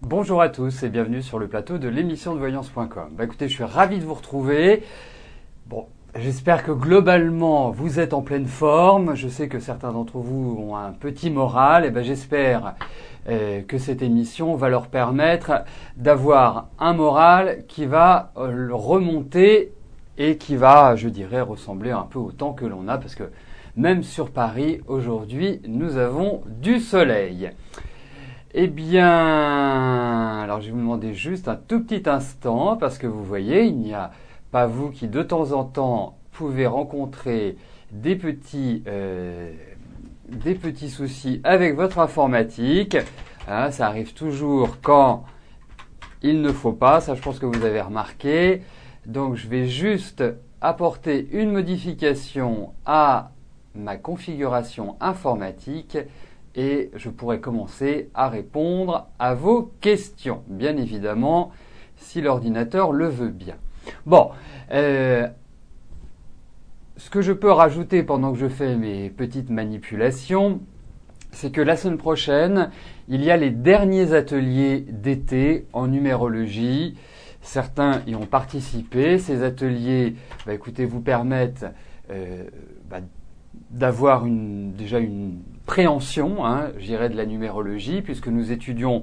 Bonjour à tous et bienvenue sur le plateau de l'émission de voyance.com. Écoutez, je suis ravi de vous retrouver. Bon, j'espère que globalement vous êtes en pleine forme. Je sais que certains d'entre vous ont un petit moral. J'espère que cette émission va leur permettre d'avoir un moral qui va remonter et qui va, je dirais, ressembler un peu au temps que l'on a, parce que même sur Paris, aujourd'hui, nous avons du soleil. Eh bien, alors je vais vous demander juste un tout petit instant, parce que vous voyez, il n'y a pas vous qui de temps en temps pouvez rencontrer des petits soucis avec votre informatique. Hein, ça arrive toujours quand il ne faut pas, ça je pense que vous avez remarqué. Donc je vais juste apporter une modification à ma configuration informatique et je pourrai commencer à répondre à vos questions, bien évidemment, si l'ordinateur le veut bien. Bon, ce que je peux rajouter pendant que je fais mes petites manipulations, c'est que la semaine prochaine, il y a les derniers ateliers d'été en numérologie. Certains y ont participé. Ces ateliers, écoutez, vous permettent d'avoir déjà une préhension, je dirais, de la numérologie, puisque nous étudions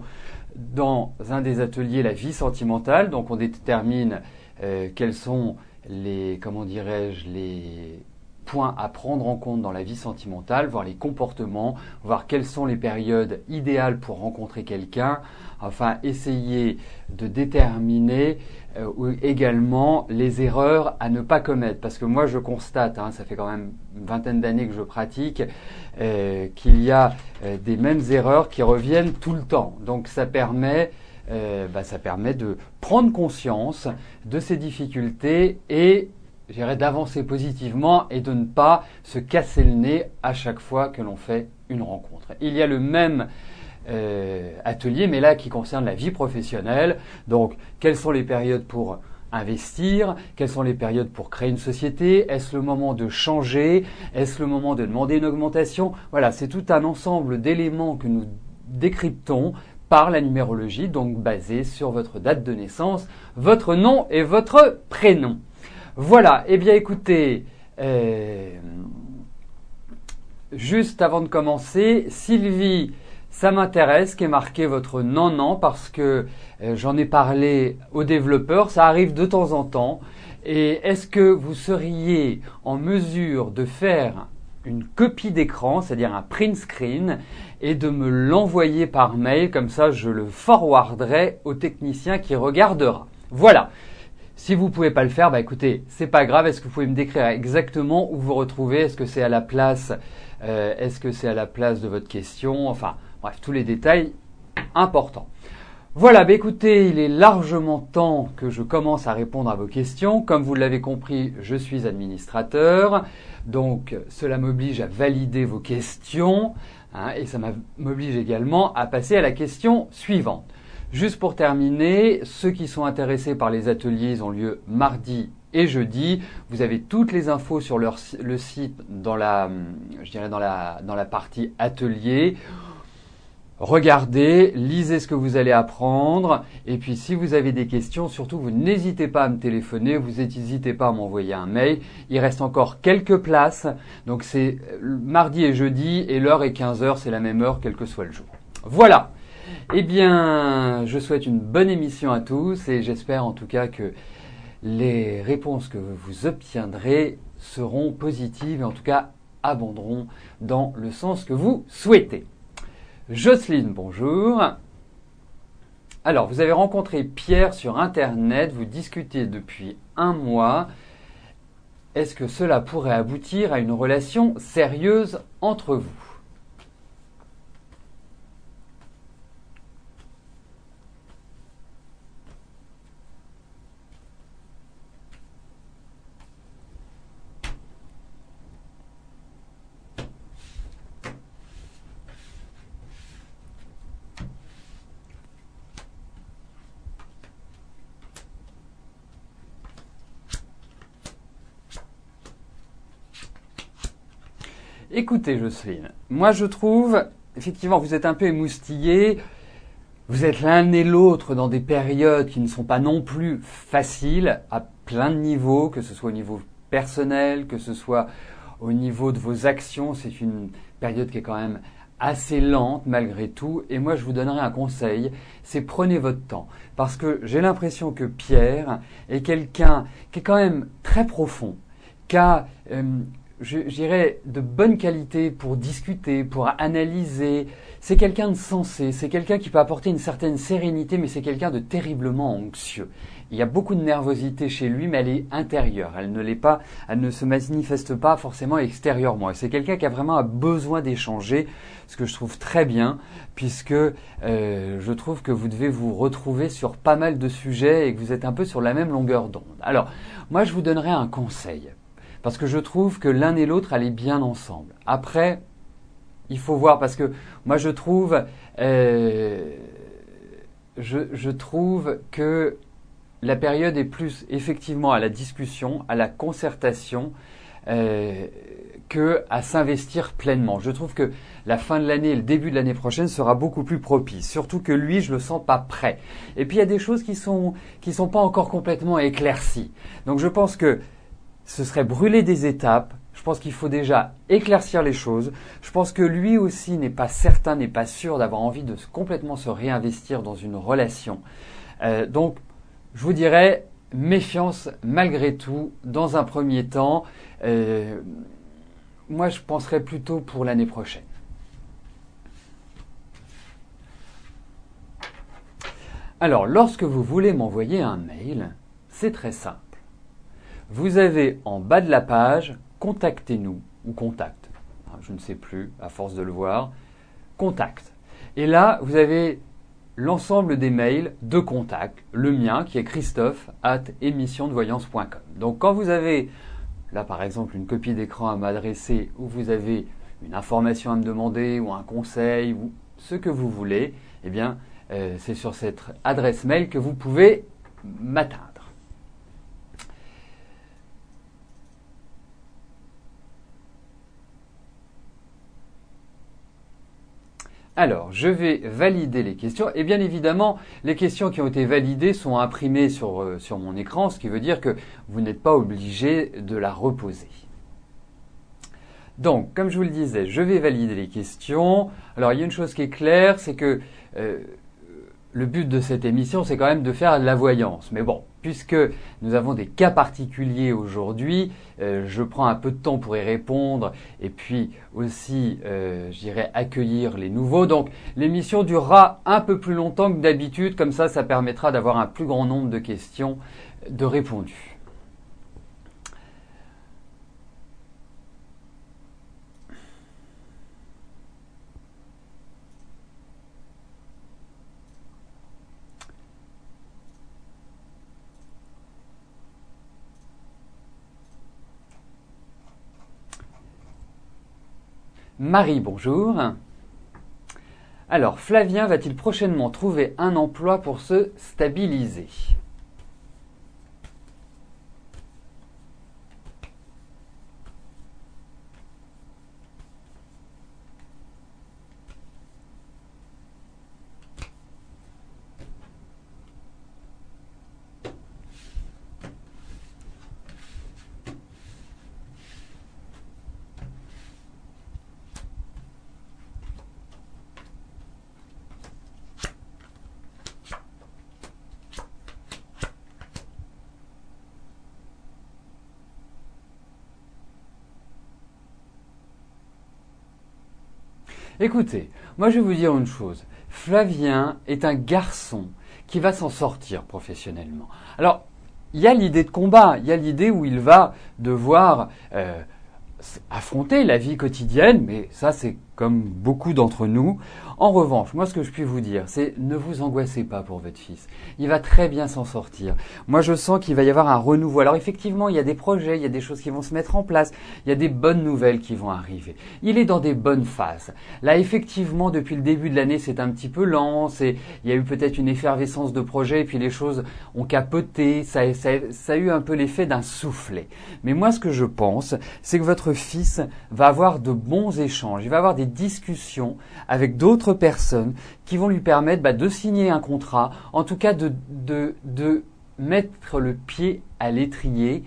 dans un des ateliers la vie sentimentale. Donc on détermine quels sont les points à prendre en compte dans la vie sentimentale, voir les comportements, voir quelles sont les périodes idéales pour rencontrer quelqu'un, enfin essayer de déterminer également les erreurs à ne pas commettre. Parce que moi je constate, ça fait quand même une vingtaine d'années que je pratique, qu'il y a des mêmes erreurs qui reviennent tout le temps. Donc ça permet de prendre conscience de ces difficultés et d'avancer positivement et de ne pas se casser le nez à chaque fois que l'on fait une rencontre. Il y a le même atelier, mais là qui concerne la vie professionnelle. Donc, quelles sont les périodes pour investir? Quelles sont les périodes pour créer une société? Est-ce le moment de changer? Est-ce le moment de demander une augmentation? Voilà, c'est tout un ensemble d'éléments que nous décryptons par la numérologie, donc basé sur votre date de naissance, votre nom et votre prénom. Voilà, eh bien écoutez, juste avant de commencer, Sylvie, ça m'intéresse qu'est marqué votre non, parce que j'en ai parlé aux développeurs, ça arrive de temps en temps. Et est-ce que vous seriez en mesure de faire une copie d'écran, c'est-à-dire un print screen, et de me l'envoyer par mail, comme ça je le forwarderai au technicien qui regardera. Voilà. Si vous ne pouvez pas le faire, écoutez, c'est pas grave. Est-ce que vous pouvez me décrire exactement où vous vous retrouvez? Est-ce que c'est à la place de votre question? Enfin, bref, tous les détails importants. Voilà, écoutez, il est largement temps que je commence à répondre à vos questions. Comme vous l'avez compris, je suis administrateur. Donc, cela m'oblige à valider vos questions. Et ça m'oblige également à passer à la question suivante. Juste pour terminer, ceux qui sont intéressés par les ateliers, ils ont lieu mardi et jeudi. Vous avez toutes les infos sur le site dans la partie atelier. Regardez, lisez ce que vous allez apprendre. Et puis si vous avez des questions, surtout vous n'hésitez pas à me téléphoner, vous n'hésitez pas à m'envoyer un mail. Il reste encore quelques places. Donc c'est mardi et jeudi et l'heure est 15h, c'est la même heure quel que soit le jour. Voilà. Eh bien, je souhaite une bonne émission à tous et j'espère en tout cas que les réponses que vous obtiendrez seront positives et en tout cas abonderont dans le sens que vous souhaitez. Jocelyne, bonjour. Alors, vous avez rencontré Pierre sur Internet, vous discutez depuis 1 mois. Est-ce que cela pourrait aboutir à une relation sérieuse entre vous ? Écoutez Jocelyne, moi je trouve, effectivement vous êtes un peu émoustillée, Vous êtes l'un et l'autre dans des périodes qui ne sont pas non plus faciles à plein de niveaux, que ce soit au niveau personnel, que ce soit au niveau de vos actions. C'est une période qui est quand même assez lente malgré tout. Et moi, je vous donnerai un conseil, c'est prenez votre temps. Parce que j'ai l'impression que Pierre est quelqu'un qui est quand même très profond, qui a, je dirais, de bonnes qualités pour discuter, pour analyser. C'est quelqu'un de sensé, c'est quelqu'un qui peut apporter une certaine sérénité, mais c'est quelqu'un de terriblement anxieux. Il y a beaucoup de nervosité chez lui, mais elle est intérieure. Elle ne l'est pas, elle ne se manifeste pas forcément extérieurement. Et c'est quelqu'un qui a vraiment besoin d'échanger, ce que je trouve très bien, puisque je trouve que vous devez vous retrouver sur pas mal de sujets et que vous êtes un peu sur la même longueur d'onde. Alors, moi, je vous donnerai un conseil, parce que je trouve que l'un et l'autre allaient bien ensemble. Après, il faut voir, parce que moi, je trouve que la période est plus effectivement à la discussion, à la concertation, que à s'investir pleinement. Je trouve que la fin de l'année et le début de l'année prochaine sera beaucoup plus propice. Surtout que lui, je le sens pas prêt. Et puis il y a des choses qui sont pas encore complètement éclaircies. Donc je pense que ce serait brûler des étapes. Je pense qu'il faut déjà éclaircir les choses. Je pense que lui aussi n'est pas certain, n'est pas sûr d'avoir envie de complètement se réinvestir dans une relation. Donc je vous dirais, méfiance malgré tout, dans un premier temps. Moi, je penserais plutôt pour l'année prochaine. Alors, lorsque vous voulez m'envoyer un mail, c'est très simple. Vous avez en bas de la page « Contactez-nous » ou « Contact ». Je ne sais plus, à force de le voir. « Contact ». Et là, vous avez l'ensemble des mails de contact, le mien qui est christophe@émissiondevoyance.com. Donc quand vous avez là par exemple une copie d'écran à m'adresser ou vous avez une information à me demander ou un conseil ou ce que vous voulez, eh bien c'est sur cette adresse mail que vous pouvez m'atteindre. Alors, je vais valider les questions. Et bien évidemment, les questions qui ont été validées sont imprimées sur mon écran, ce qui veut dire que vous n'êtes pas obligé de la reposer. Donc, comme je vous le disais, je vais valider les questions. Alors, il y a une chose qui est claire, c'est que le but de cette émission, c'est quand même de faire de la voyance. Mais bon, puisque nous avons des cas particuliers aujourd'hui, je prends un peu de temps pour y répondre et puis aussi, je dirais, accueillir les nouveaux. Donc, l'émission durera un peu plus longtemps que d'habitude. Comme ça permettra d'avoir un plus grand nombre de questions de répondues. Marie, bonjour. Alors, Flavien va-t-il prochainement trouver un emploi pour se stabiliser ? Écoutez, moi je vais vous dire une chose. Flavien est un garçon qui va s'en sortir professionnellement. Alors, il y a l'idée de combat, il y a l'idée où il va devoir affronter la vie quotidienne, mais ça c'est comme beaucoup d'entre nous. En revanche, moi ce que je puis vous dire, c'est ne vous angoissez pas pour votre fils. Il va très bien s'en sortir. Moi je sens qu'il va y avoir un renouveau. Alors effectivement, il y a des projets, il y a des choses qui vont se mettre en place, il y a des bonnes nouvelles qui vont arriver. Il est dans des bonnes phases. Là effectivement, depuis le début de l'année, c'est un petit peu lent, il y a eu peut-être une effervescence de projets et puis les choses ont capoté, ça a eu un peu l'effet d'un soufflet. Mais moi ce que je pense, c'est que votre fils va avoir de bons échanges, il va avoir des des discussions avec d'autres personnes qui vont lui permettre de signer un contrat, en tout cas de mettre le pied à l'étrier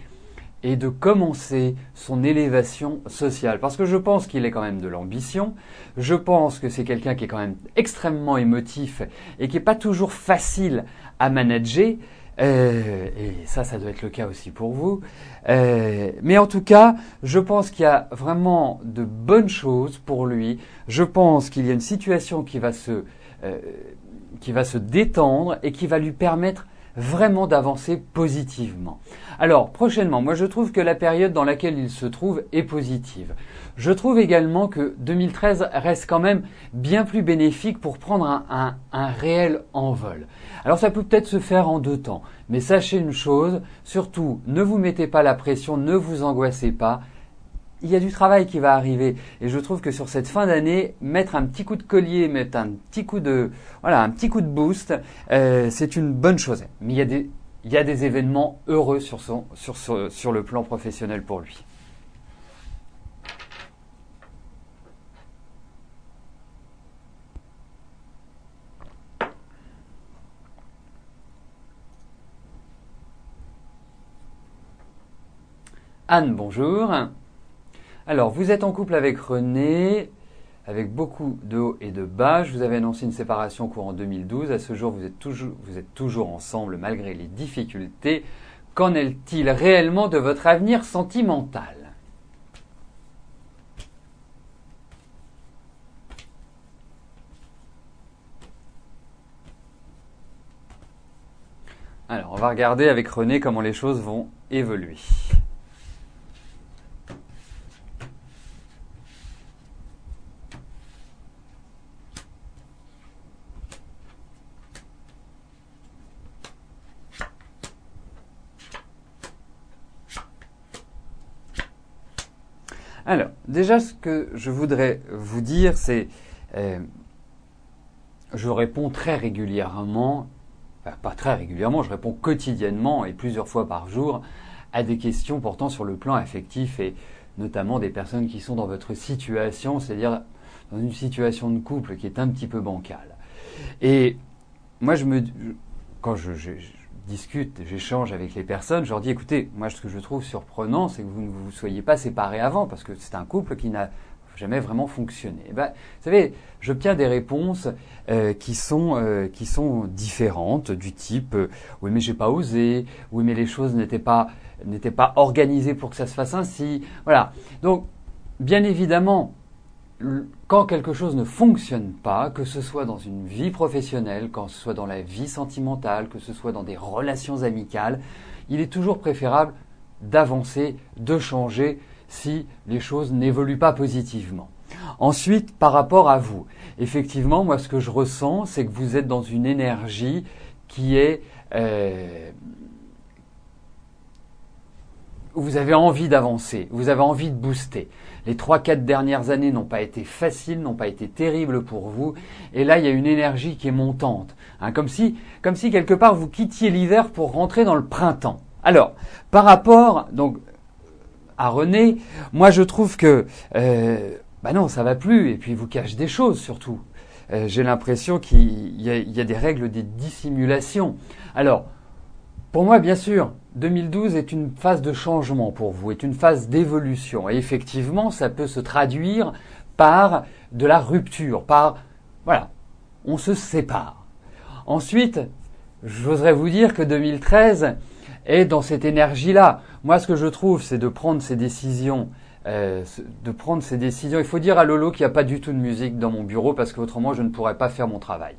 et de commencer son élévation sociale. Parce que je pense qu'il est quand même de l'ambition, je pense que c'est quelqu'un qui est quand même extrêmement émotif et qui n'est pas toujours facile à manager, et ça doit être le cas aussi pour vous. Mais en tout cas, je pense qu'il y a vraiment de bonnes choses pour lui. Je pense qu'il y a une situation qui va se détendre et qui va lui permettre vraiment d'avancer positivement. Alors, prochainement, moi je trouve que la période dans laquelle il se trouve est positive. Je trouve également que 2013 reste quand même bien plus bénéfique pour prendre un réel envol. Alors ça peut peut-être se faire en 2 temps, mais sachez une chose, surtout ne vous mettez pas la pression, ne vous angoissez pas. Il y a du travail qui va arriver et je trouve que sur cette fin d'année, mettre un petit coup de collier, mettre un petit coup de boost, c'est une bonne chose. Mais il y a des événements heureux sur le plan professionnel pour lui. Anne, bonjour. Alors, vous êtes en couple avec René, avec beaucoup de hauts et de bas. Je vous avais annoncé une séparation courant 2012. À ce jour, vous êtes toujours ensemble malgré les difficultés. Qu'en est-il réellement de votre avenir sentimental ? Alors, on va regarder avec René comment les choses vont évoluer. Alors, déjà, ce que je voudrais vous dire, c'est je réponds très régulièrement, enfin, pas très régulièrement, je réponds quotidiennement et plusieurs fois par jour à des questions portant sur le plan affectif et notamment des personnes qui sont dans votre situation, c'est-à-dire dans une situation de couple qui est un petit peu bancale. Et moi, quand je discute, j'échange avec les personnes, je leur dis écoutez, moi ce que je trouve surprenant, c'est que vous ne vous soyez pas séparés avant, parce que c'est un couple qui n'a jamais vraiment fonctionné. Et vous savez, j'obtiens des réponses qui sont différentes, du type oui mais j'ai pas osé, oui mais les choses n'étaient pas organisées pour que ça se fasse ainsi. Voilà. Donc, bien évidemment, quand quelque chose ne fonctionne pas, que ce soit dans une vie professionnelle, que ce soit dans la vie sentimentale, que ce soit dans des relations amicales, il est toujours préférable d'avancer, de changer si les choses n'évoluent pas positivement. Ensuite, par rapport à vous, effectivement, moi ce que je ressens, c'est que vous êtes dans une énergie qui est... vous avez envie d'avancer, vous avez envie de booster. Les 3-4 dernières années n'ont pas été faciles, n'ont pas été terribles pour vous. Et là, il y a une énergie qui est montante. Comme si quelque part vous quittiez l'hiver pour rentrer dans le printemps. Alors, par rapport donc à René, moi je trouve que non, ça va plus. Et puis il vous cache des choses surtout. J'ai l'impression qu'il y a des règles de dissimulation. Alors, pour moi, bien sûr, 2012 est une phase de changement pour vous, est une phase d'évolution. Et effectivement, ça peut se traduire par de la rupture, voilà, on se sépare. Ensuite, j'oserais vous dire que 2013 est dans cette énergie-là. Moi, ce que je trouve, c'est de prendre ces décisions. Il faut dire à Lolo qu'il n'y a pas du tout de musique dans mon bureau parce qu'autrement, je ne pourrais pas faire mon travail.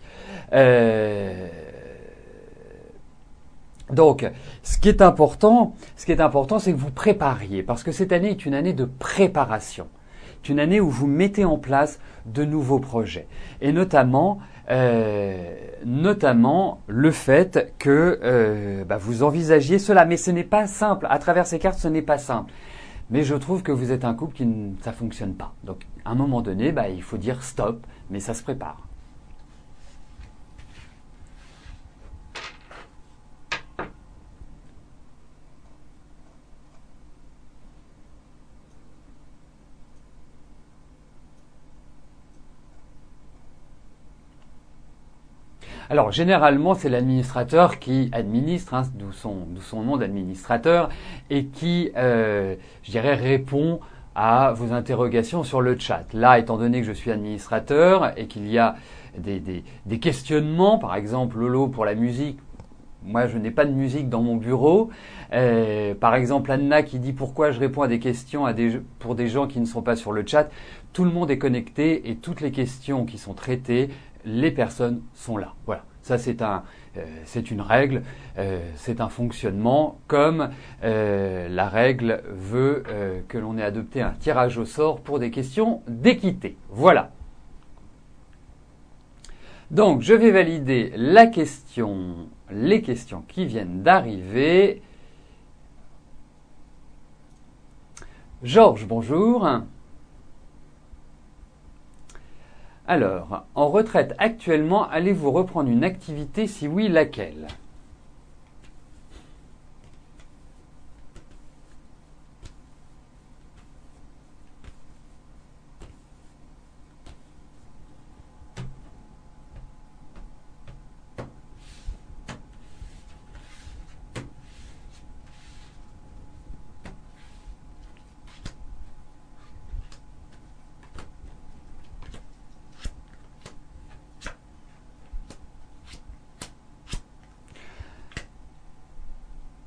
Donc, ce qui est important, c'est que vous prépariez, parce que cette année est une année de préparation. C'est une année où vous mettez en place de nouveaux projets. Et notamment le fait que vous envisagiez cela. Mais ce n'est pas simple. À travers ces cartes, ce n'est pas simple. Mais je trouve que vous êtes un couple ça fonctionne pas. Donc, à un moment donné, il faut dire stop, mais ça se prépare. Alors généralement c'est l'administrateur qui administre, hein, d'où son nom d'administrateur, et qui, je dirais, répond à vos interrogations sur le chat. Là, étant donné que je suis administrateur et qu'il y a des questionnements, par exemple Lolo pour la musique, moi je n'ai pas de musique dans mon bureau. Par exemple Anna qui dit pourquoi je réponds à des questions pour des gens qui ne sont pas sur le chat. Tout le monde est connecté et toutes les questions qui sont traitées, les personnes sont là. Voilà, ça c'est une règle, c'est un fonctionnement, comme la règle veut que l'on ait adopté un tirage au sort pour des questions d'équité. Voilà. Donc je vais valider les questions qui viennent d'arriver. Georges, bonjour. Alors, en retraite actuellement, allez-vous reprendre une activité? Si oui, laquelle?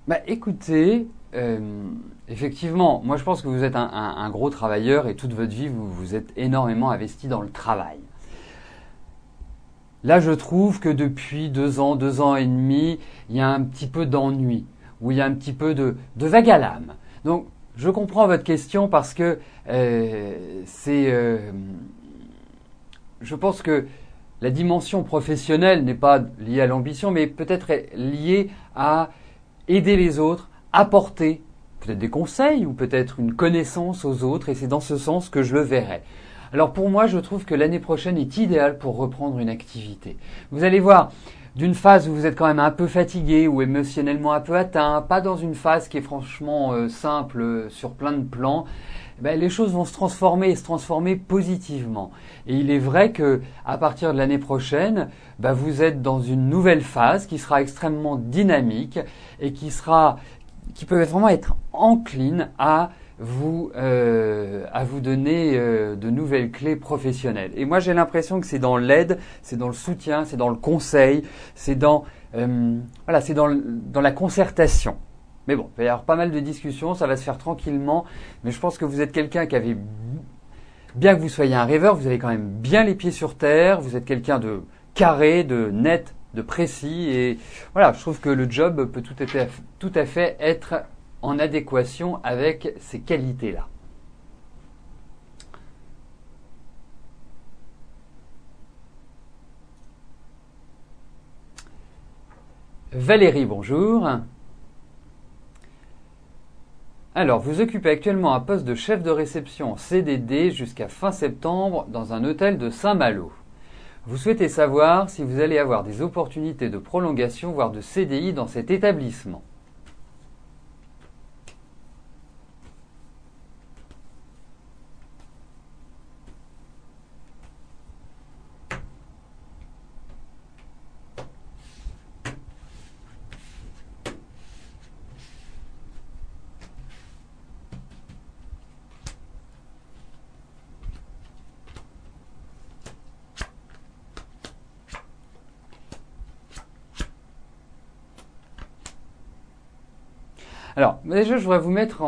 Bah écoutez, effectivement, moi je pense que vous êtes un gros travailleur et toute votre vie vous vous êtes énormément investi dans le travail. Là je trouve que depuis 2 ans et demi, il y a un petit peu d'ennui, ou il y a un petit peu de vague à l'âme. Donc je comprends votre question parce que je pense que la dimension professionnelle n'est pas liée à l'ambition, mais peut-être liée à aider les autres, apporter peut-être des conseils ou peut-être une connaissance aux autres, et c'est dans ce sens que je le verrai. Alors pour moi, je trouve que l'année prochaine est idéale pour reprendre une activité. Vous allez voir, d'une phase où vous êtes quand même un peu fatigué ou émotionnellement un peu atteint, pas dans une phase qui est franchement simple sur plein de plans, les choses vont se transformer et se transformer positivement. Et il est vrai que à partir de l'année prochaine, vous êtes dans une nouvelle phase qui sera extrêmement dynamique et qui peut vraiment être encline à vous donner de nouvelles clés professionnelles. Et moi j'ai l'impression que c'est dans l'aide, c'est dans le soutien, c'est dans le conseil, c'est dans la concertation. Mais bon, il va y avoir pas mal de discussions, ça va se faire tranquillement, mais je pense que vous êtes quelqu'un qui avait, bien que vous soyez un rêveur, vous avez quand même bien les pieds sur terre, vous êtes quelqu'un de carré, de net, de précis, et voilà, je trouve que le job peut tout à fait être en adéquation avec ces qualités-là. Valérie, bonjour. Alors, vous occupez actuellement un poste de chef de réception en CDD jusqu'à fin septembre dans un hôtel de Saint-Malo. Vous souhaitez savoir si vous allez avoir des opportunités de prolongation, voire de CDI dans cet établissement. Alors, déjà, je voudrais vous mettre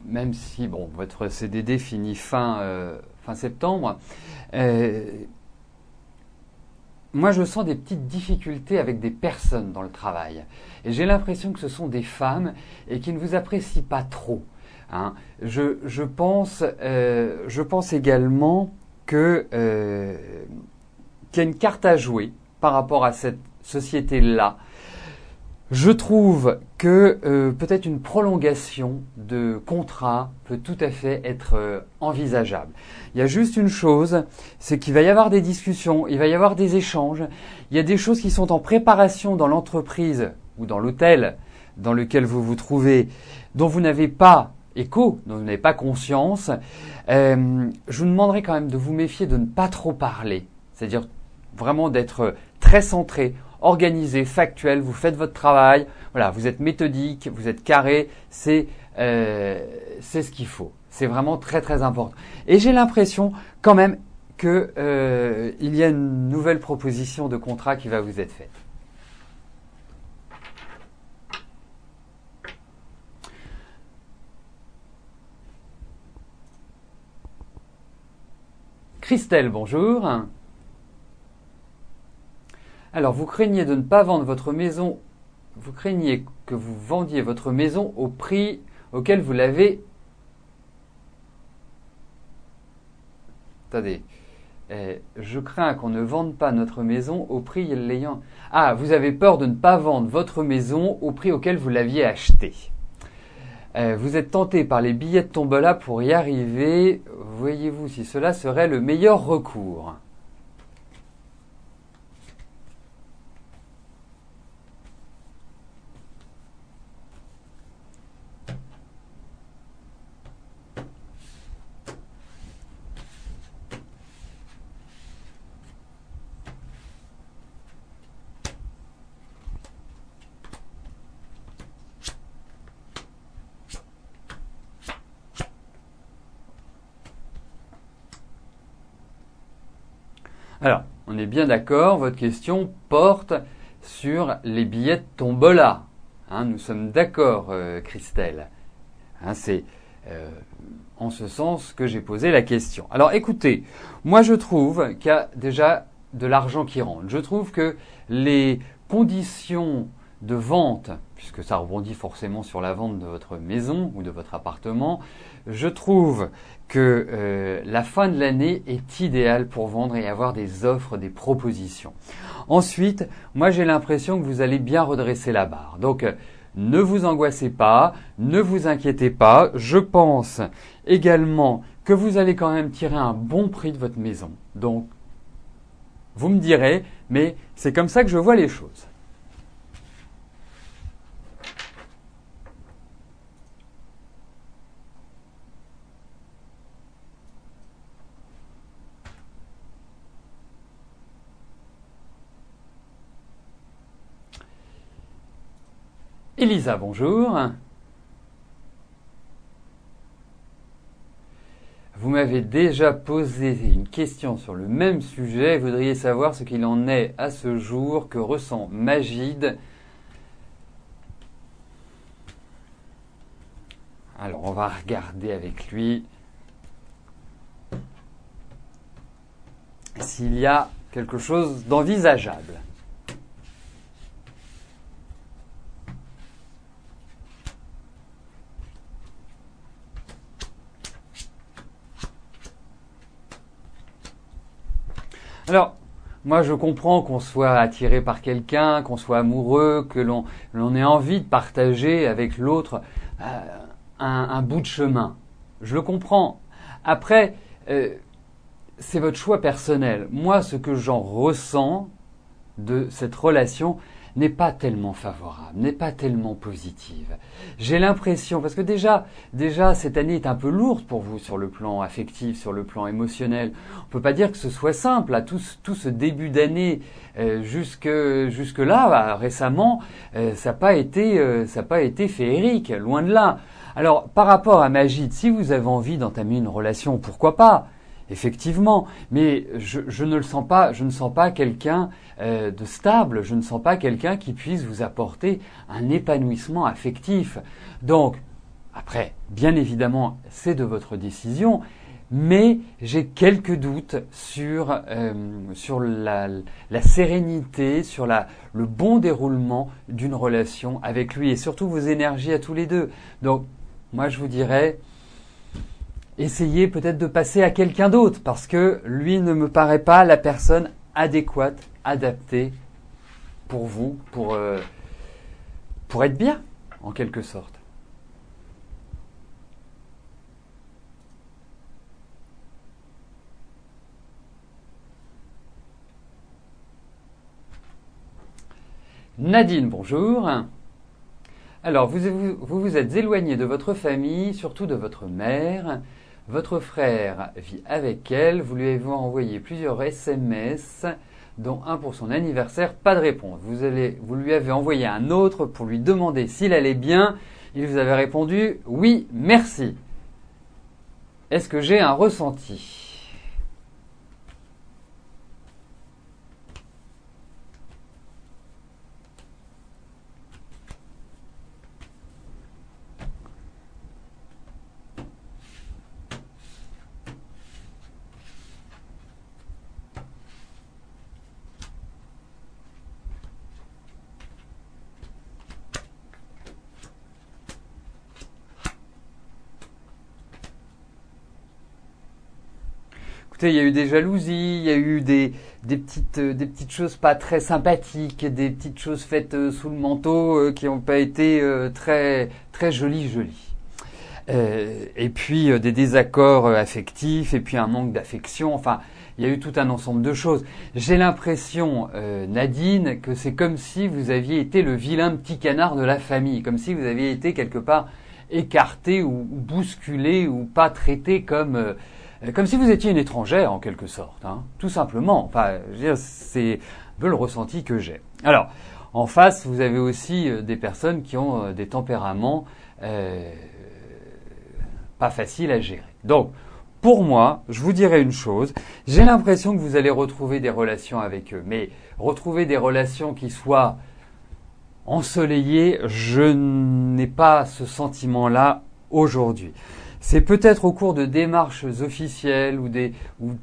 même si votre CDD finit fin septembre, moi je sens des petites difficultés avec des personnes dans le travail. Et j'ai l'impression que ce sont des femmes et qui ne vous apprécient pas trop. Hein. Je pense également qu'il y a une carte à jouer par rapport à cette société-là. Je trouve que peut-être une prolongation de contrat peut tout à fait être envisageable. Il y a juste une chose, c'est qu'il va y avoir des discussions, il va y avoir des échanges, il y a des choses qui sont en préparation dans l'entreprise ou dans l'hôtel dans lequel vous vous trouvez, dont vous n'avez pas écho, dont vous n'avez pas conscience. Je vous demanderai quand même de vous méfier de ne pas trop parler, c'est-à-dire vraiment d'être très centré, organisé, factuel, vous faites votre travail, voilà, vous êtes méthodique, vous êtes carré, c'est ce qu'il faut. C'est vraiment très très important. Et j'ai l'impression quand même que il y a une nouvelle proposition de contrat qui va vous être faite. Christelle, bonjour. Alors, vous craignez de ne pas vendre votre maison, vous craignez que vous vendiez votre maison au prix auquel vous l'avez... Attendez, je crains qu'on ne vende pas notre maison au prix l'ayant... Ah, vous avez peur de ne pas vendre votre maison au prix auquel vous l'aviez achetée. Vous êtes tenté par les billets de tombola pour y arriver. Voyez-vous si cela serait le meilleur recours? Alors, on est bien d'accord, votre question porte sur les billets de tombola. Hein, nous sommes d'accord, Christelle. Hein, c'est en ce sens que j'ai posé la question. Alors écoutez, moi je trouve qu'il y a déjà de l'argent qui rentre. Je trouve que les conditions de vente, puisque ça rebondit forcément sur la vente de votre maison ou de votre appartement, je trouve que la fin de l'année est idéale pour vendre et avoir des offres, des propositions. Ensuite, moi j'ai l'impression que vous allez bien redresser la barre. Donc, ne vous angoissez pas, ne vous inquiétez pas. Je pense également que vous allez quand même tirer un bon prix de votre maison. Donc, vous me direz, mais c'est comme ça que je vois les choses. Elisa, bonjour. Vous m'avez déjà posé une question sur le même sujet. Vous voudriez savoir ce qu'il en est à ce jour, que ressent Magid. Alors, on va regarder avec lui s'il y a quelque chose d'envisageable. Alors, moi je comprends qu'on soit attiré par quelqu'un, qu'on soit amoureux, que l'on ait envie de partager avec l'autre un bout de chemin. Je le comprends. Après, c'est votre choix personnel. Moi, ce que j'en ressens de cette relation n'est pas tellement favorable, n'est pas tellement positive. J'ai l'impression, parce que déjà cette année est un peu lourde pour vous sur le plan affectif, sur le plan émotionnel. On peut pas dire que ce soit simple. À tout ce début d'année jusque là, récemment, ça n'a pas été féerique, loin de là. Alors par rapport à Magid, si vous avez envie d'entamer une relation, pourquoi pas? Effectivement, mais je ne le sens pas, je ne sens pas quelqu'un de stable, je ne sens pas quelqu'un qui puisse vous apporter un épanouissement affectif. Donc, après, bien évidemment, c'est de votre décision, mais j'ai quelques doutes sur la sérénité, sur le bon déroulement d'une relation avec lui et surtout vos énergies à tous les deux. Donc, moi je vous dirais, essayez peut-être de passer à quelqu'un d'autre parce que lui ne me paraît pas la personne adéquate, adaptée pour vous, pour être bien, en quelque sorte. Nadine, bonjour. Alors, vous êtes éloigné de votre famille, surtout de votre mère. Votre frère vit avec elle. Vous lui avez envoyé plusieurs SMS dont un pour son anniversaire, pas de réponse. Vous lui avez envoyé un autre pour lui demander s'il allait bien. Il vous avait répondu « Oui, merci ». Est-ce que j'ai un ressenti ? Écoutez, il y a eu des jalousies, il y a eu des petites choses pas très sympathiques, des petites choses faites sous le manteau qui n'ont pas été très jolies. Et puis des désaccords affectifs, et puis un manque d'affection. Enfin, il y a eu tout un ensemble de choses. J'ai l'impression, Nadine, que c'est comme si vous aviez été le vilain petit canard de la famille, comme si vous aviez été quelque part écarté ou bousculé ou pas traité comme si vous étiez une étrangère en quelque sorte, hein, tout simplement. Enfin, je veux dire, c'est un peu le ressenti que j'ai. Alors, en face, vous avez aussi des personnes qui ont des tempéraments pas faciles à gérer. Donc, pour moi, je vous dirais une chose, j'ai l'impression que vous allez retrouver des relations avec eux, mais retrouver des relations qui soient ensoleillées, je n'ai pas ce sentiment-là aujourd'hui. C'est peut-être au cours de démarches officielles ou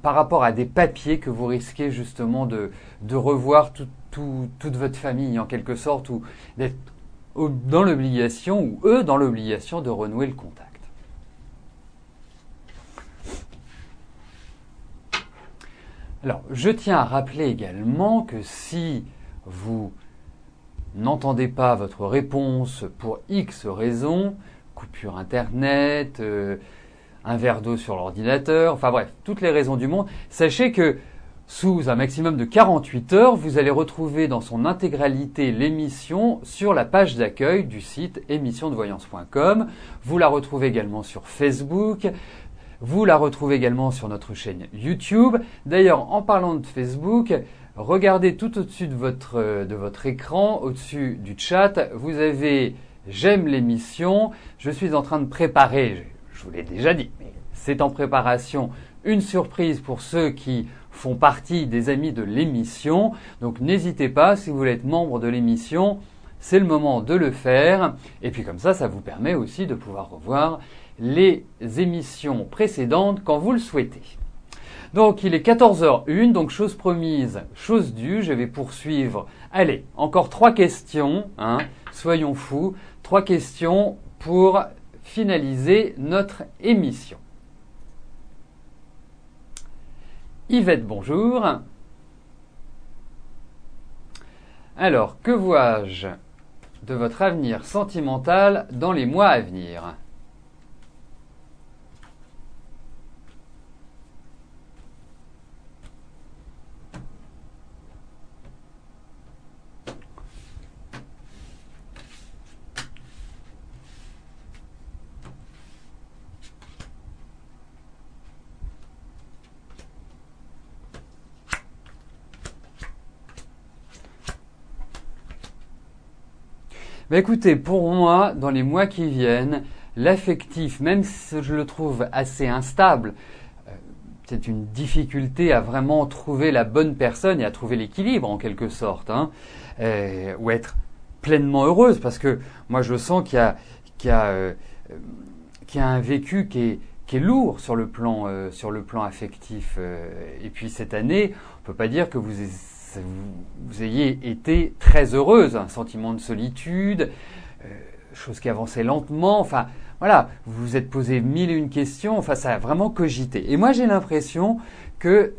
par rapport à des papiers que vous risquez justement de revoir toute votre famille en quelque sorte, ou d'être dans l'obligation, ou eux dans l'obligation de renouer le contact. Alors, je tiens à rappeler également que si vous n'entendez pas votre réponse pour X raisons, coupure internet, un verre d'eau sur l'ordinateur, enfin bref, toutes les raisons du monde, sachez que sous un maximum de 48 heures, vous allez retrouver dans son intégralité l'émission sur la page d'accueil du site émissiondevoyance.com. Vous la retrouvez également sur Facebook. Vous la retrouvez également sur notre chaîne YouTube. D'ailleurs, en parlant de Facebook, regardez tout au-dessus de votre écran, au-dessus du chat, vous avez « J'aime l'émission ». Je suis en train de préparer, je vous l'ai déjà dit, mais c'est en préparation, une surprise pour ceux qui font partie des amis de l'émission. Donc n'hésitez pas, si vous voulez être membre de l'émission, c'est le moment de le faire. Et puis comme ça vous permet aussi de pouvoir revoir les émissions précédentes quand vous le souhaitez. Donc il est 14h01, donc chose promise, chose due, je vais poursuivre. Allez, encore 3 questions, hein, soyons fous, 3 questions pour finaliser notre émission. Yvette, bonjour. Alors, que vois-je de votre avenir sentimental dans les mois à venir ? Écoutez, pour moi, dans les mois qui viennent, l'affectif, même si je le trouve assez instable, c'est une difficulté à vraiment trouver la bonne personne et à trouver l'équilibre en quelque sorte, hein, ou être pleinement heureuse, parce que moi je sens qu'il y a un vécu qui est lourd sur le plan affectif. Et puis cette année, on peut pas dire que vous ayez été très heureuse, un sentiment de solitude, chose qui avançait lentement, enfin voilà, vous vous êtes posé 1001 questions, enfin ça a vraiment cogité. Et moi j'ai l'impression qu'il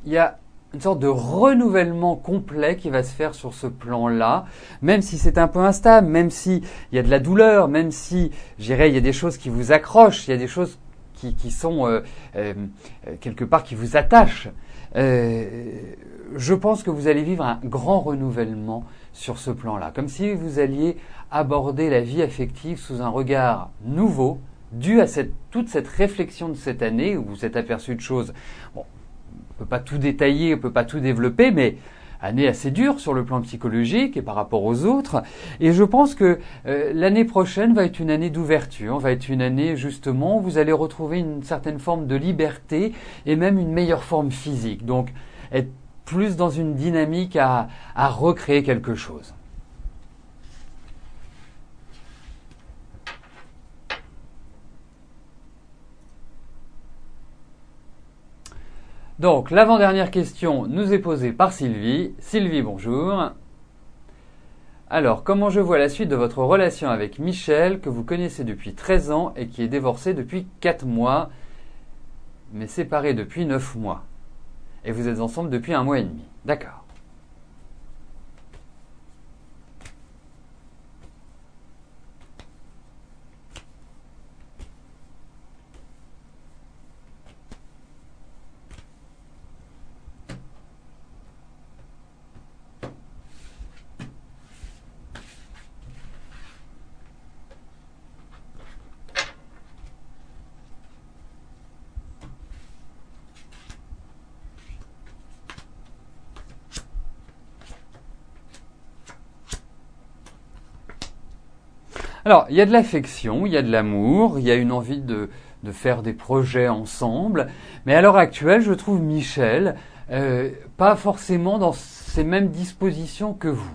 y a une sorte de renouvellement complet qui va se faire sur ce plan-là, même si c'est un peu instable, même si il y a de la douleur, même si, je dirais, il y a des choses qui vous accrochent, il y a des choses qui sont quelque part qui vous attachent. Je pense que vous allez vivre un grand renouvellement sur ce plan-là, comme si vous alliez aborder la vie affective sous un regard nouveau, dû à toute cette réflexion de cette année où vous êtes aperçu de choses. Bon, on ne peut pas tout détailler, on ne peut pas tout développer, mais année assez dure sur le plan psychologique et par rapport aux autres. Et je pense que l'année prochaine va être une année d'ouverture, va être une année justement où vous allez retrouver une certaine forme de liberté et même une meilleure forme physique. Donc être plus dans une dynamique à recréer quelque chose. Donc, l'avant-dernière question nous est posée par Sylvie. Sylvie, bonjour. Alors, comment je vois la suite de votre relation avec Michel, que vous connaissez depuis 13 ans et qui est divorcé depuis 4 mois, mais séparé depuis 9 mois. Et vous êtes ensemble depuis 1 mois et demi. D'accord. Alors, il y a de l'affection, il y a de l'amour, il y a une envie de faire des projets ensemble. Mais à l'heure actuelle, je trouve Michel pas forcément dans ces mêmes dispositions que vous.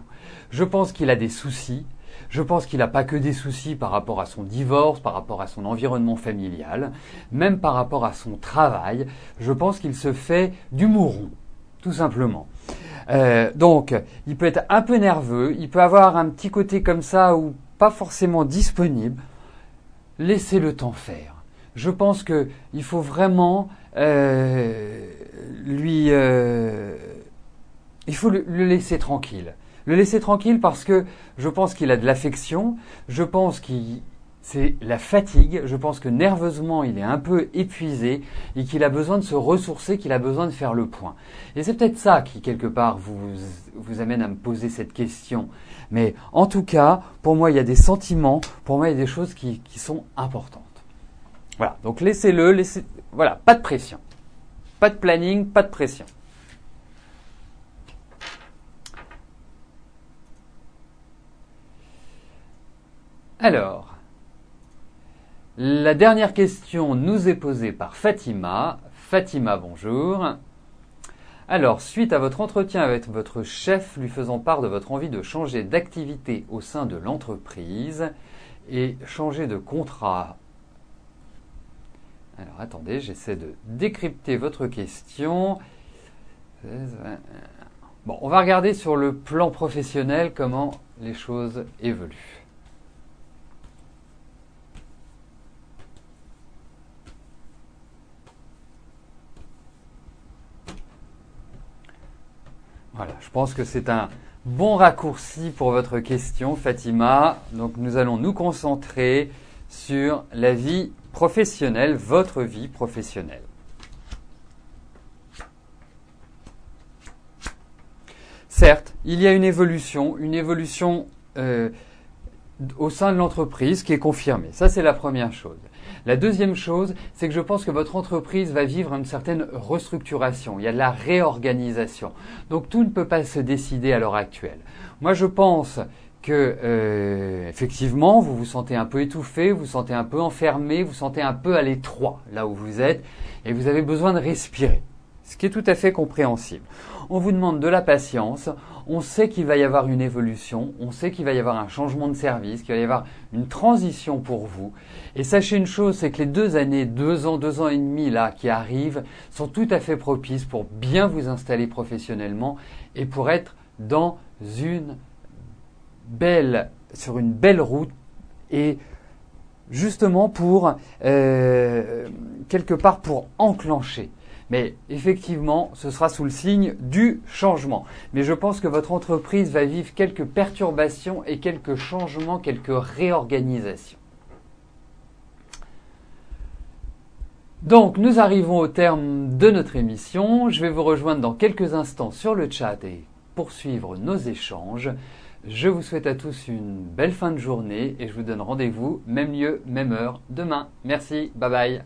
Je pense qu'il a des soucis. Je pense qu'il n'a pas que des soucis par rapport à son divorce, par rapport à son environnement familial, même par rapport à son travail. Je pense qu'il se fait du mouron, tout simplement. Donc, il peut être un peu nerveux, il peut avoir un petit côté comme ça où pas forcément disponible. Laissez le temps faire. Je pense que il faut vraiment il faut le laisser tranquille. Le laisser tranquille parce que je pense qu'il a de l'affection, je pense qu'il c'est la fatigue, je pense que nerveusement il est un peu épuisé et qu'il a besoin de se ressourcer, qu'il a besoin de faire le point. Et c'est peut-être ça qui quelque part vous amène à me poser cette question. Mais en tout cas, pour moi il y a des sentiments, pour moi il y a des choses qui sont importantes. Voilà, donc laissez-le, voilà, pas de pression. Pas de planning, pas de pression. Alors, la dernière question nous est posée par Fatima. Fatima, bonjour. Alors, suite à votre entretien avec votre chef lui faisant part de votre envie de changer d'activité au sein de l'entreprise et changer de contrat. Alors, attendez, j'essaie de décrypter votre question. Bon, on va regarder sur le plan professionnel comment les choses évoluent. Voilà, je pense que c'est un bon raccourci pour votre question, Fatima. Donc nous allons nous concentrer sur la vie professionnelle, votre vie professionnelle. Certes, il y a une évolution au sein de l'entreprise qui est confirmée. Ça, c'est la première chose. La deuxième chose, c'est que je pense que votre entreprise va vivre une certaine restructuration. Il y a de la réorganisation. Donc tout ne peut pas se décider à l'heure actuelle. Moi, je pense que effectivement, vous vous sentez un peu étouffé, vous vous sentez un peu enfermé, vous vous sentez un peu à l'étroit là où vous êtes et vous avez besoin de respirer. Ce qui est tout à fait compréhensible. On vous demande de la patience, on sait qu'il va y avoir une évolution, on sait qu'il va y avoir un changement de service, qu'il va y avoir une transition pour vous. Et sachez une chose, c'est que les 2 années, 2 ans, 2 ans et demi là qui arrivent sont tout à fait propices pour bien vous installer professionnellement et pour être sur une belle route et justement pour quelque part pour enclencher. Mais effectivement, ce sera sous le signe du changement. Mais je pense que votre entreprise va vivre quelques perturbations et quelques changements, quelques réorganisations. Donc, nous arrivons au terme de notre émission. Je vais vous rejoindre dans quelques instants sur le chat et poursuivre nos échanges. Je vous souhaite à tous une belle fin de journée et je vous donne rendez-vous, même lieu, même heure, demain. Merci, bye bye.